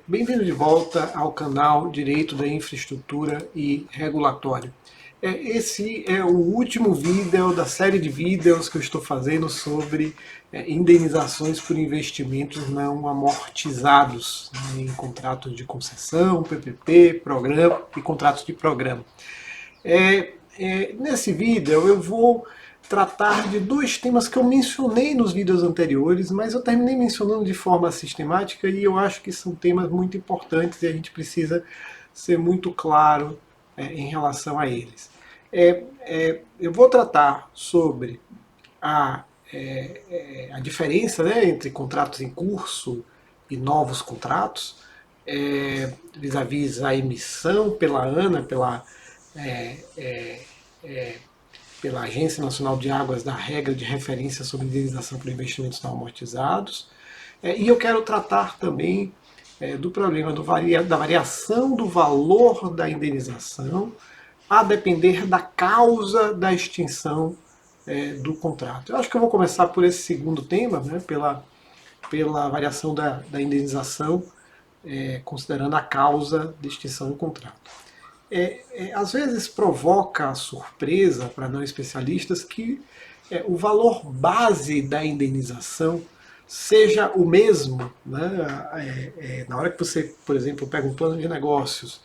Bem-vindo de volta ao canal Direito da Infraestrutura e Regulatório. Esse é o último vídeo da série de vídeos que eu estou fazendo sobre indenizações por investimentos não amortizados, né, em contratos de concessão, PPP, programa e contratos de programa. Nesse vídeo eu vou tratar de dois temas que eu mencionei nos vídeos anteriores, mas eu terminei mencionando de forma sistemática e eu acho que são temas muito importantes e a gente precisa ser muito claro em relação a eles. Eu vou tratar sobre a diferença, né, entre contratos em curso e novos contratos, vis-à-vis a emissão pela ANA, é, é, é, pela Agência Nacional de Águas, da regra de referência sobre indenização por investimentos não amortizados. E eu quero tratar também do problema da variação do valor da indenização a depender da causa da extinção do contrato. Eu acho que eu vou começar por esse segundo tema, né, pela variação da indenização, considerando a causa de extinção do contrato. Às vezes provoca surpresa para não especialistas que o valor base da indenização seja o mesmo, né? Na hora que você, por exemplo, pega um plano de negócios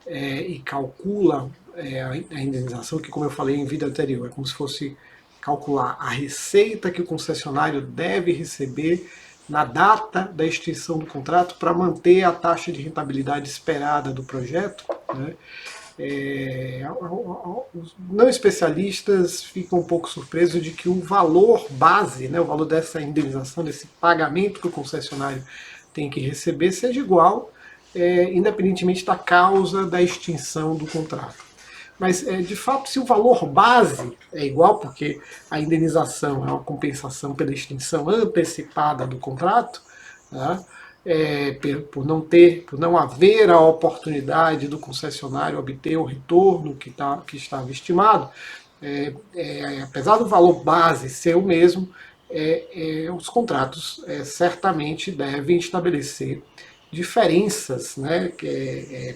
e calcula a indenização, que como eu falei em vídeo anterior, é como se fosse calcular a receita que o concessionário deve receber na data da extinção do contrato para manter a taxa de rentabilidade esperada do projeto, né? Os não especialistas ficam um pouco surpresos de que o valor base, né, o valor dessa indenização, desse pagamento que o concessionário tem que receber, seja igual, independentemente da causa da extinção do contrato. Mas, de fato, se o valor base é igual, porque a indenização é uma compensação pela extinção antecipada do contrato, né, por não haver a oportunidade do concessionário obter o retorno que estava estimado, apesar do valor base ser o mesmo, os contratos certamente devem estabelecer diferenças, né,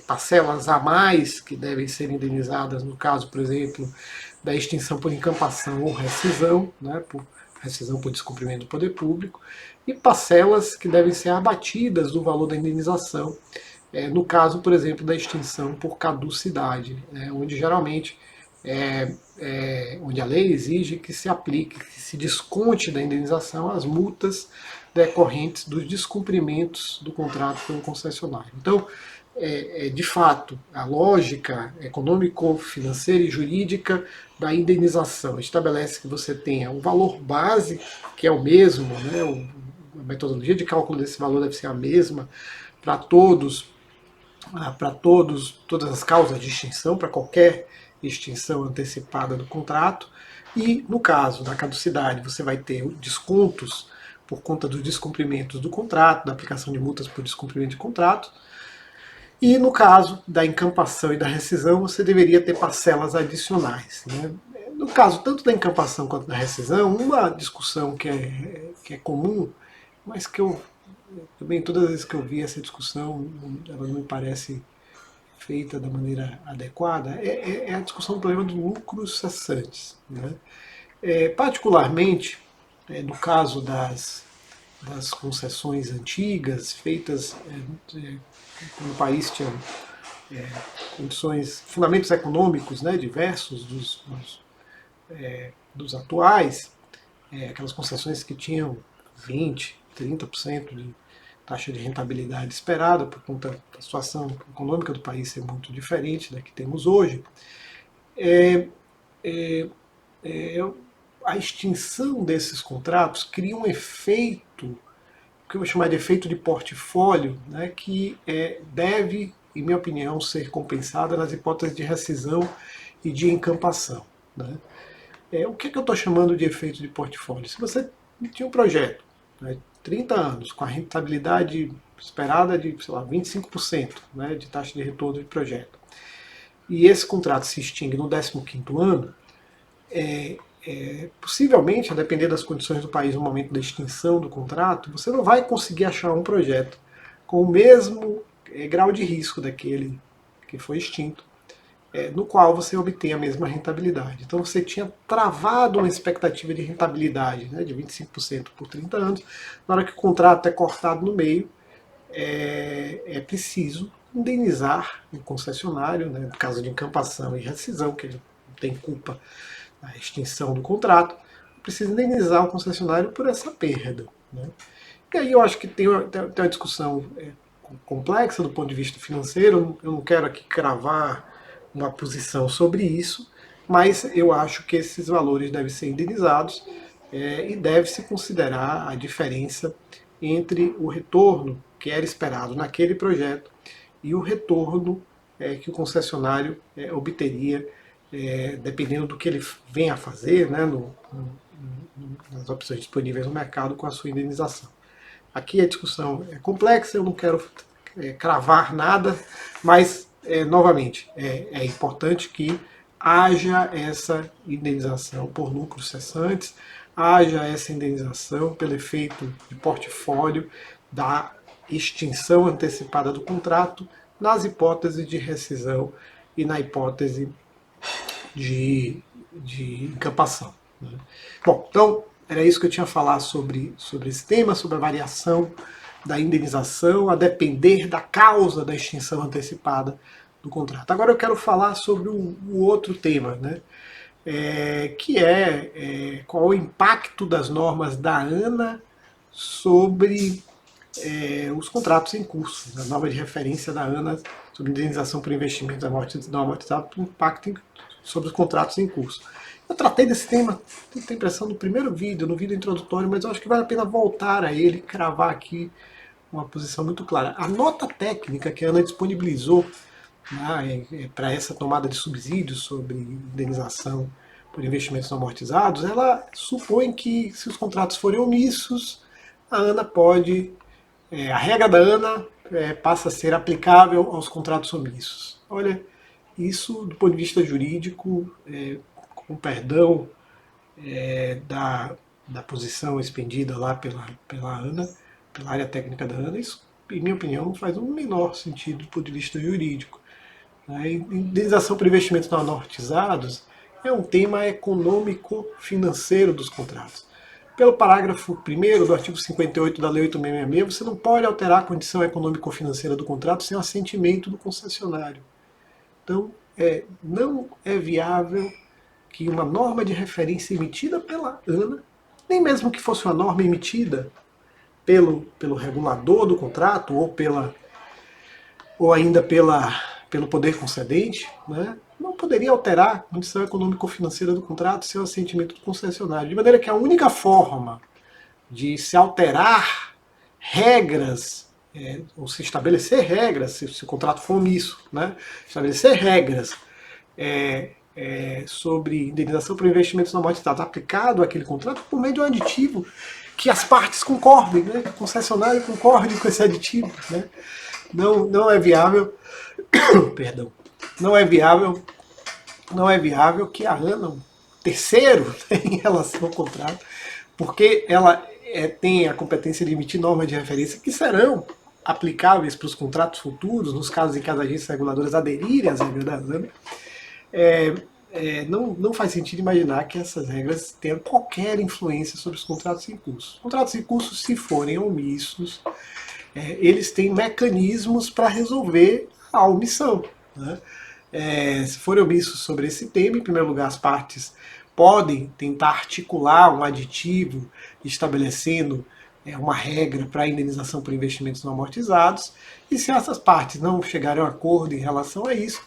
parcelas a mais que devem ser indenizadas no caso, por exemplo, da extinção por encampação ou rescisão, né, por rescisão por descumprimento do poder público, e parcelas que devem ser abatidas do valor da indenização, no caso, por exemplo, da extinção por caducidade, onde geralmente onde a lei exige que se aplique, que se desconte da indenização as multas decorrentes dos descumprimentos do contrato pelo concessionário. Então, de fato, a lógica econômico-financeira e jurídica da indenização estabelece que você tenha um valor base, que é o mesmo, né, a metodologia de cálculo desse valor deve ser a mesma para todas as causas de extinção, para qualquer extinção antecipada do contrato. E no caso da caducidade, você vai ter descontos por conta dos descumprimentos do contrato, da aplicação de multas por descumprimento de contrato. E no caso da encampação e da rescisão, você deveria ter parcelas adicionais, né? No caso tanto da encampação quanto da rescisão, uma discussão que é comum, mas que eu também todas as vezes que eu vi essa discussão, ela não me parece feita da maneira adequada, a discussão do problema dos lucros cessantes, né? Particularmente, no caso das concessões antigas, feitas quando o país tinha condições, fundamentos econômicos, né, diversos dos atuais, aquelas concessões que tinham 20, 30% de taxa de rentabilidade esperada por conta da situação econômica do país ser muito diferente da que temos hoje, é, a extinção desses contratos cria um efeito, que eu vou chamar de efeito de portfólio, né, que deve, em minha opinião, ser compensada nas hipóteses de rescisão e de encampação, né? O que eu estou chamando de efeito de portfólio? Se você tinha um projeto, né, 30 anos, com a rentabilidade esperada de, sei lá, 25%, né, de taxa de retorno de projeto, e esse contrato se extingue no 15º ano, possivelmente, a depender das condições do país no momento da extinção do contrato, você não vai conseguir achar um projeto com o mesmo grau de risco daquele que foi extinto, no qual você obtém a mesma rentabilidade. Então você tinha travado uma expectativa de rentabilidade, né, de 25% por 30 anos. Na hora que o contrato é cortado no meio, é preciso indenizar o concessionário, né, no caso de encampação e rescisão, que ele não tem culpa na extinção do contrato, precisa indenizar o concessionário por essa perda. Né? E aí eu acho que tem uma discussão complexa do ponto de vista financeiro, eu não quero aqui cravar uma posição sobre isso, mas eu acho que esses valores devem ser indenizados e deve-se considerar a diferença entre o retorno que era esperado naquele projeto e o retorno que o concessionário obteria, dependendo do que ele venha a fazer, né, nas opções disponíveis no mercado com a sua indenização. Aqui a discussão é complexa, eu não quero cravar nada, mas, novamente, é importante que haja essa indenização por lucros cessantes, haja essa indenização pelo efeito de portfólio da extinção antecipada do contrato nas hipóteses de rescisão e na hipótese de encampação. Né? Bom, então era isso que eu tinha a falar sobre esse tema, sobre a variação da indenização, a depender da causa da extinção antecipada do contrato. Agora eu quero falar sobre o outro tema, né? Que é qual o impacto das normas da ANA sobre os contratos em curso. A norma de referência da ANA sobre indenização por investimentos não amortizados, impacto sobre os contratos em curso. Eu tratei desse tema, tenho a impressão, no primeiro vídeo, no vídeo introdutório, mas eu acho que vale a pena voltar a ele e cravar aqui uma posição muito clara. A nota técnica que a ANA disponibilizou, né, para essa tomada de subsídios sobre indenização por investimentos não amortizados, ela supõe que, se os contratos forem omissos, a ANA pode, a regra da ANA passa a ser aplicável aos contratos omissos. Olha, isso do ponto de vista jurídico, com perdão da posição expendida lá pela ANA, pela área técnica da ANA, isso, em minha opinião, não faz o menor sentido do ponto de vista jurídico. A indenização por investimentos não amortizados é um tema econômico-financeiro dos contratos. Pelo parágrafo 1º do artigo 58 da Lei 8666, você não pode alterar a condição econômico-financeira do contrato sem o assentimento do concessionário. Então, não é viável que uma norma de referência emitida pela ANA, nem mesmo que fosse uma norma emitida pelo regulador do contrato ou ainda pelo poder concedente, né, não poderia alterar a condição econômico-financeira do contrato sem o assentimento do concessionário. De maneira que a única forma de se alterar regras, ou se estabelecer regras, se o contrato for omisso, né, estabelecer regras sobre indenização por investimentos não amortizados aplicado àquele contrato por meio de um aditivo que as partes concordem, né, que o concessionário concorde com esse aditivo. Né. Não é viável, perdão, não é viável que a ANA, um terceiro, em relação ao contrato, porque ela tem a competência de emitir normas de referência que serão aplicáveis para os contratos futuros, nos casos em que as agências reguladoras aderirem às regras da ANA, não faz sentido imaginar que essas regras tenham qualquer influência sobre os contratos em curso. Os contratos em curso, se forem omissos, eles têm mecanismos para resolver a omissão. Né? Se forem omissos sobre esse tema, em primeiro lugar, as partes podem tentar articular um aditivo estabelecendo uma regra para a indenização por investimentos não amortizados, e se essas partes não chegarem a um acordo em relação a isso,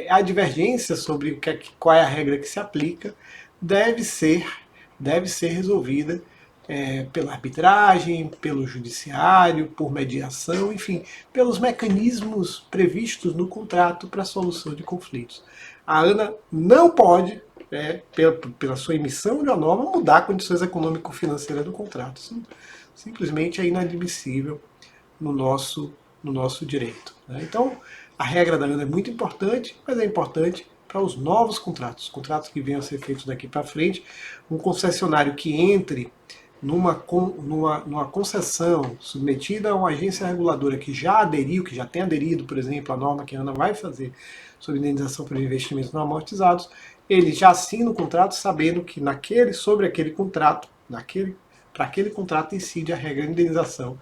a divergência sobre qual é a regra que se aplica deve ser resolvida pela arbitragem, pelo judiciário, por mediação, enfim, pelos mecanismos previstos no contrato para a solução de conflitos. A ANA não pode, pela sua emissão de uma norma, mudar condições econômico-financeiras do contrato. Isso simplesmente é inadmissível no nosso direito. Né? Então, a regra da ANA é muito importante, mas é importante para os novos contratos, os contratos que venham a ser feitos daqui para frente. Um concessionário que entre numa concessão submetida a uma agência reguladora que já aderiu, que já tem aderido, por exemplo, à norma que a ANA vai fazer sobre indenização por investimentos não amortizados, ele já assina o contrato sabendo que sobre aquele contrato, para aquele contrato incide a regra de indenização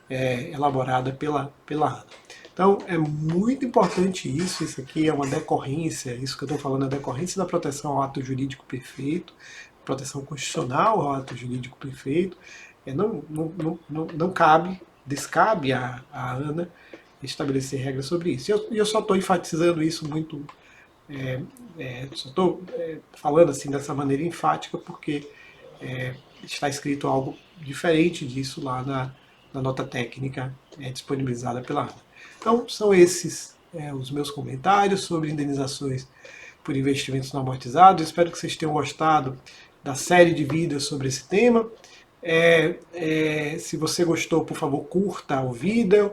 elaborada pela ANA. Então é muito importante isso aqui é uma decorrência, isso que eu estou falando é decorrência da proteção ao ato jurídico perfeito, proteção constitucional ao ato jurídico perfeito, não descabe a ANA estabelecer regras sobre isso. E eu só estou enfatizando isso muito, só estou falando assim dessa maneira enfática porque está escrito algo diferente disso lá na nota técnica disponibilizada pela ANA. Então, são esses os meus comentários sobre indenizações por investimentos não amortizados. Espero que vocês tenham gostado da série de vídeos sobre esse tema. Se você gostou, por favor, curta o vídeo,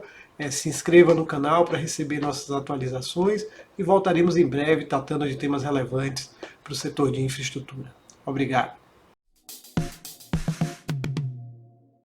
se inscreva no canal para receber nossas atualizações e voltaremos em breve tratando de temas relevantes para o setor de infraestrutura. Obrigado.